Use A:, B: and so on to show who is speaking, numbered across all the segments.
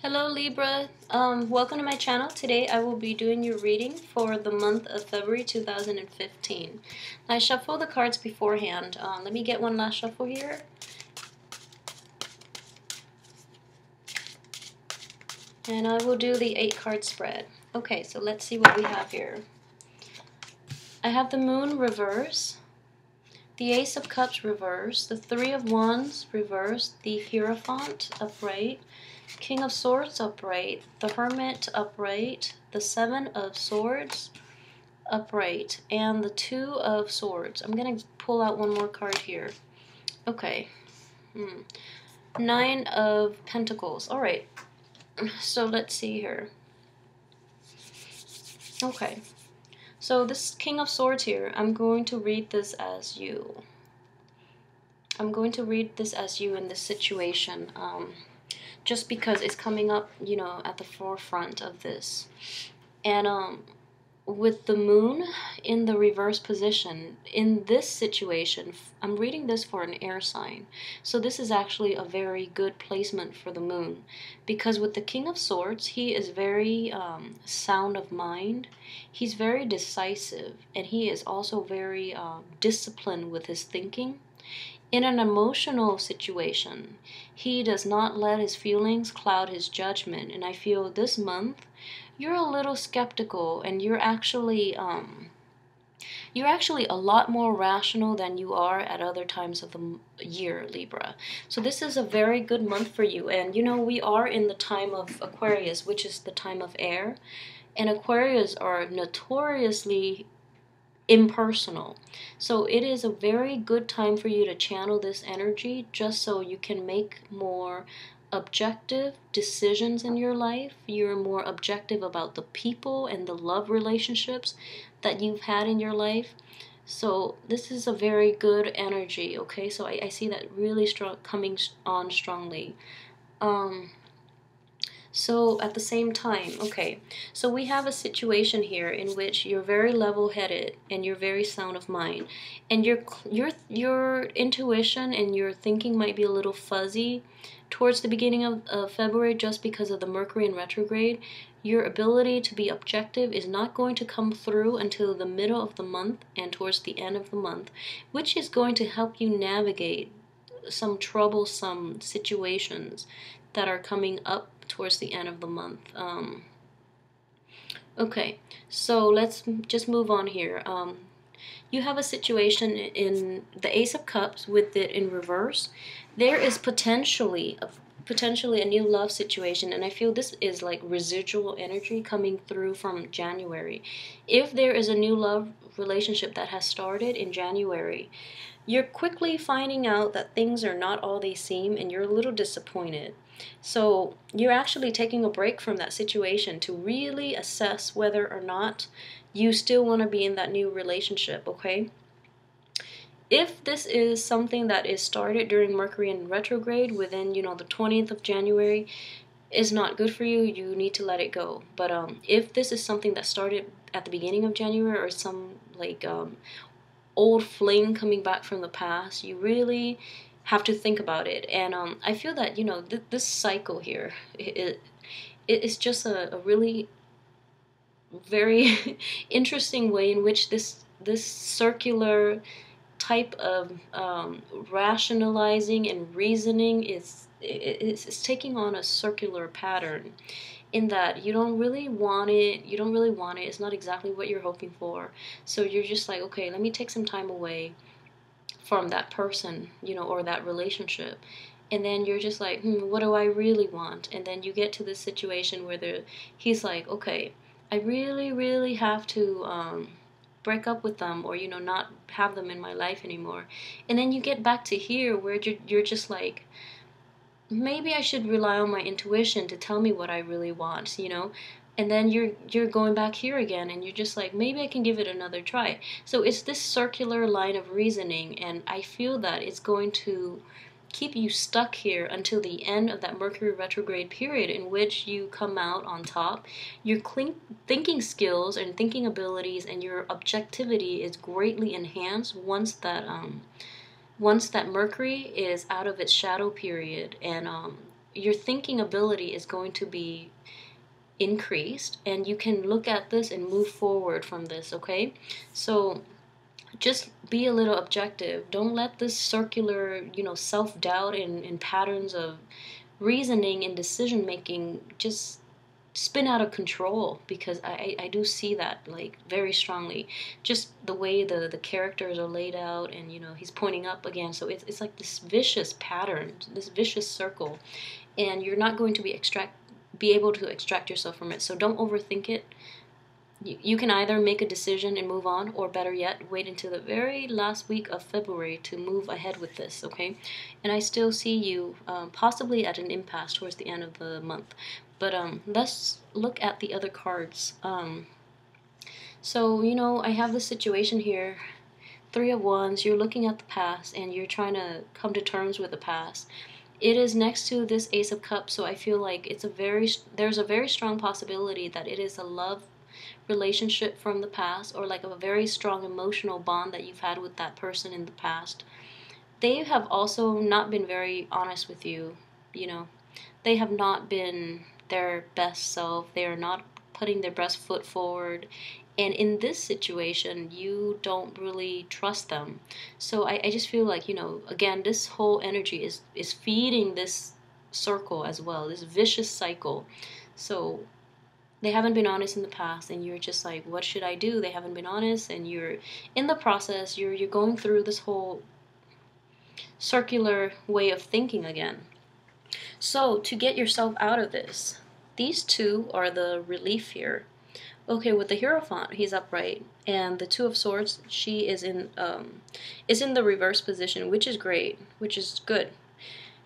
A: Hello Libra, welcome to my channel. Today I will be doing your reading for the month of February 2015. I shuffle the cards beforehand. Let me get one last shuffle here. And I will do the 8-card spread. Okay, so let's see what we have here. I have the Moon reverse, the Ace of Cups reverse, the Three of Wands reverse, the Hierophant upright, King of Swords upright, the Hermit upright, the Seven of Swords upright, and the Two of Swords. I'm going to pull out one more card here. Okay. 9 of Pentacles. Alright. So let's see here. Okay. So this King of Swords here, I'm going to read this as you. I'm going to read this as you in this situation. Just because it's coming up, you know, at the forefront of this. And with the Moon in the reverse position, in this situation, I'm reading this for an air sign. So this is actually a very good placement for the Moon. Because with the King of Swords, he is very sound of mind. He's very decisive. And he is also very disciplined with his thinking. In an emotional situation, he does not let his feelings cloud his judgment. And I feel this month, you're a little skeptical, and you're actually a lot more rational than you are at other times of the year, Libra. So this is a very good month for you. And you know, we are in the time of Aquarius, which is the time of air. And Aquarius are notoriously impersonal. So it is a very good time for you to channel this energy just so you can make more objective decisions in your life. You're more objective about the people and the love relationships that you've had in your life. So this is a very good energy, okay? So I see that really strong coming on strongly. So at the same time, okay, so we have a situation here in which you're very level-headed and you're very sound of mind, and your intuition and your thinking might be a little fuzzy towards the beginning of February just because of the Mercury in retrograde. Your ability to be objective is not going to come through until the middle of the month and towards the end of the month, which is going to help you navigate some troublesome situations that are coming up towards the end of the month. Okay, so let's just move on here. You have a situation in the Ace of Cups with it in reverse. There is potentially a new love situation, and I feel this is like residual energy coming through from January. If there is a new love relationship that has started in January, you're quickly finding out that things are not all they seem, and you're a little disappointed. So you're actually taking a break from that situation to really assess whether or not you still want to be in that new relationship, okay? If this is something that is started during Mercury in retrograde within, you know, the 20th of January, is not good for you, you need to let it go. But if this is something that started at the beginning of January, or some like old fling coming back from the past, you really have to think about it. And I feel that, you know, this cycle here, it is just a really very interesting way in which this circular type of rationalizing and reasoning is taking on a circular pattern, in that you don't really want it, it's not exactly what you're hoping for. So you're just like, okay, let me take some time away from that person, you know, or that relationship. And then you're just like, what do I really want? And then you get to this situation where he's like, okay, I really have to break up with them, or, you know, not have them in my life anymore. And then you get back to here where you're just like, maybe I should rely on my intuition to tell me what I really want, you know? And then you're going back here again, and you're just like, maybe I can give it another try. So it's this circular line of reasoning, and I feel that it's going to keep you stuck here until the end of that Mercury retrograde period, in which you come out on top. Your thinking skills and thinking abilities and your objectivity is greatly enhanced once that Mercury is out of its shadow period, and your thinking ability is going to be increased, and you can look at this and move forward from this, okay? So just be a little objective. Don't let this circular, self-doubt and patterns of reasoning and decision making just spin out of control, because I do see that like very strongly, just the way the characters are laid out, and he's pointing up again, so it's like this vicious pattern, this vicious circle, and you're not going to be able to extract yourself from it. So don't overthink it. You can either make a decision and move on, or better yet, wait until the very last week of February to move ahead with this, okay? And I still see you possibly at an impasse towards the end of the month. But let's look at the other cards. So, I have this situation here. Three of Wands, you're looking at the past and you're trying to come to terms with the past. It is next to this Ace of Cups, so I feel like there's a very strong possibility that it is a love relationship from the past, or like a very strong emotional bond that you've had with that person in the past. They have also not been very honest with you. They have not been their best self. They are not putting their best foot forward, and in this situation you don't really trust them. So I just feel like, again, this whole energy is feeding this circle as well, this vicious cycle. So they haven't been honest in the past, and you're just like, what should I do? They haven't been honest, and you're in the process, you're going through this whole circular way of thinking again. So to get yourself out of this, these two are the relief here. Okay, with the Hierophant, he's upright, and the Two of Swords, she is in the reverse position, which is great, which is good.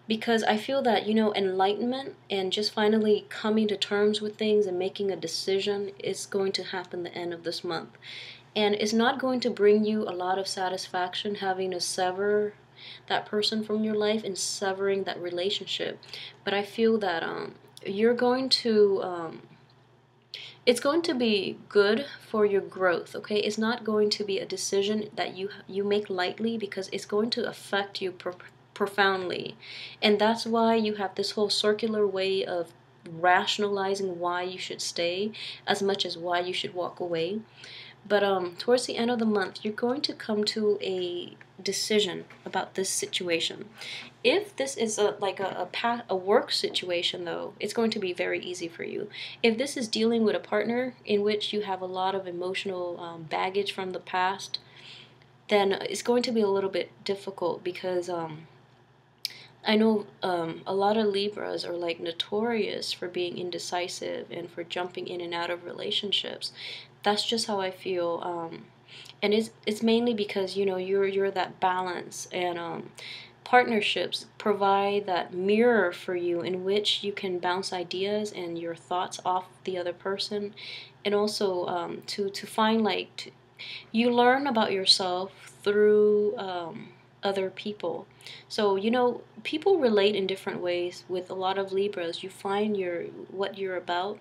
A: Because I feel that, enlightenment and just finally coming to terms with things and making a decision is going to happen the end of this month. And it's not going to bring you a lot of satisfaction having to sever that person from your life and severing that relationship. But I feel that you're going to... it's going to be good for your growth, okay? It's not going to be a decision that you make lightly, because it's going to affect you profoundly. And that's why you have this whole circular way of rationalizing why you should stay as much as why you should walk away. But towards the end of the month, you're going to come to a decision about this situation. If this is a work situation, though, it's going to be very easy for you. If this is dealing with a partner in which you have a lot of emotional baggage from the past, then it's going to be a little bit difficult, because I know a lot of Libras are like notorious for being indecisive and for jumping in and out of relationships. That's just how I feel, and it's mainly because you're that balance, and partnerships provide that mirror for you in which you can bounce ideas and your thoughts off the other person, and also to find you learn about yourself through other people. So people relate in different ways with a lot of Libras. You find what you're about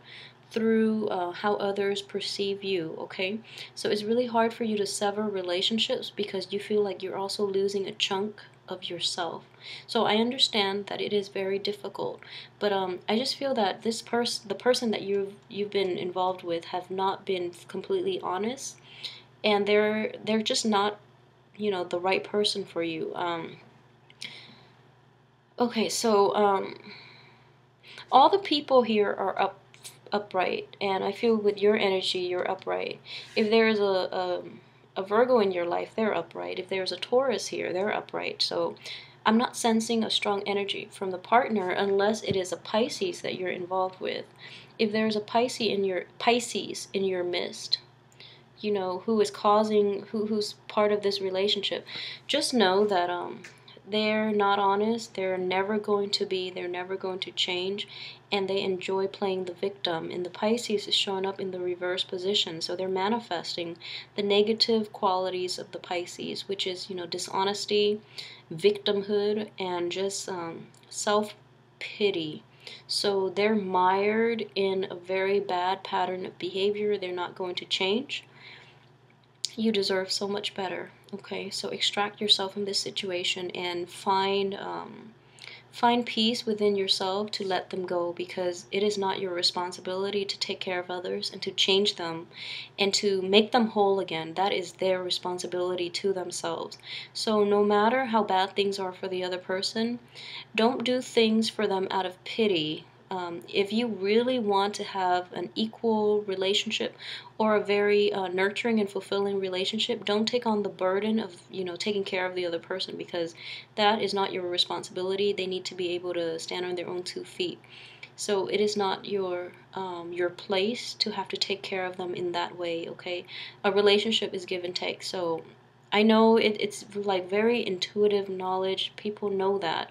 A: through how others perceive you, okay? So it's really hard for you to sever relationships because you feel like you're also losing a chunk of yourself. So I understand that it is very difficult, but I just feel that the person that you've been involved with have not been completely honest, and they're just not the right person for you. Okay, so all the people here are upright, and I feel with your energy you're upright. If there is a Virgo in your life, they're upright. If there's a Taurus here, they're upright. So I'm not sensing a strong energy from the partner unless it is a Pisces that you're involved with. If there's a Pisces in your midst, who's part of this relationship, just know that they're not honest, they're never going to change, and they enjoy playing the victim. And the Pisces is showing up in the reverse position, so they're manifesting the negative qualities of the Pisces, which is dishonesty, victimhood, and just self-pity. So they're mired in a very bad pattern of behavior. They're not going to change. You deserve so much better. Okay, so extract yourself from this situation and find Find peace within yourself to let them go, because it is not your responsibility to take care of others and to change them and to make them whole again. That is their responsibility to themselves. So no matter how bad things are for the other person, don't do things for them out of pity. If you really want to have an equal relationship or a very nurturing and fulfilling relationship, don't take on the burden of, taking care of the other person, because that is not your responsibility. They need to be able to stand on their own 2 feet. So it is not your place to have to take care of them in that way, okay? A relationship is give and take. So I know it's like very intuitive knowledge. People know that.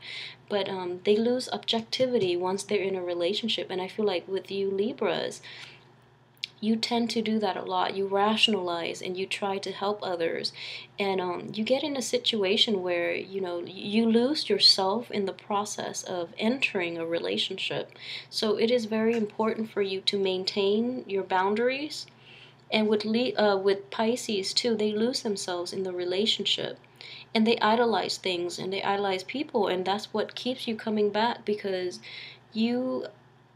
A: But they lose objectivity once they're in a relationship. And I feel like with you Libras, you tend to do that a lot. You rationalize and you try to help others, and you get in a situation where you lose yourself in the process of entering a relationship. So it is very important for you to maintain your boundaries. And with Pisces too, they lose themselves in the relationship, and they idolize things and they idolize people, and that's what keeps you coming back, because you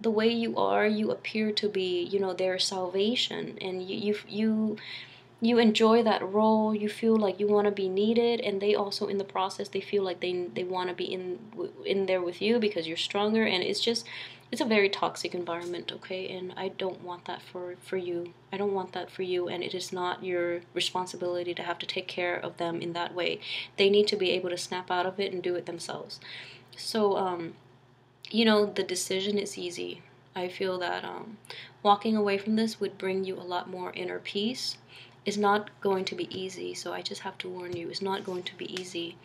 A: the way you are, you appear to be, their salvation, and you enjoy that role. You feel like you want to be needed, and they also in the process they feel like they want to be in there with you because you're stronger, and it's a very toxic environment, okay? And I don't want that for you. I don't want that for you, and it is not your responsibility to have to take care of them in that way. They need to be able to snap out of it and do it themselves. So the decision is easy. I feel that walking away from this would bring you a lot more inner peace. It's not going to be easy, so I just have to warn you, it's not going to be easy.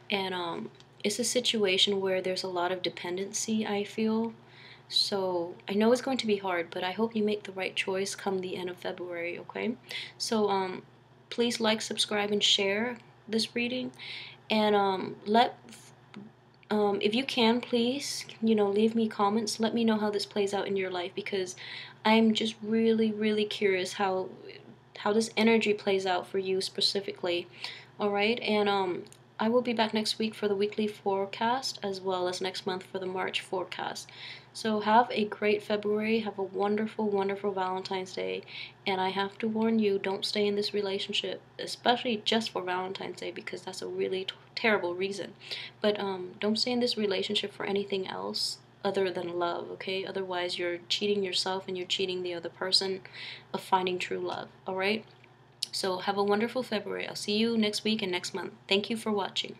A: And it's a situation where there's a lot of dependency, I feel. So I know it's going to be hard, but I hope you make the right choice come the end of February, okay? So please like, subscribe, and share this reading. And if you can, please, leave me comments. Let me know how this plays out in your life, because I'm just really, really curious how this energy plays out for you specifically. All right, and I will be back next week for the weekly forecast, as well as next month for the March forecast. So have a great February. Have a wonderful, wonderful Valentine's Day. And I have to warn you, don't stay in this relationship, especially just for Valentine's Day, because that's a really terrible reason. But don't stay in this relationship for anything else other than love, okay? Otherwise, you're cheating yourself and you're cheating the other person of finding true love, all right? So have a wonderful February. I'll see you next week and next month. Thank you for watching.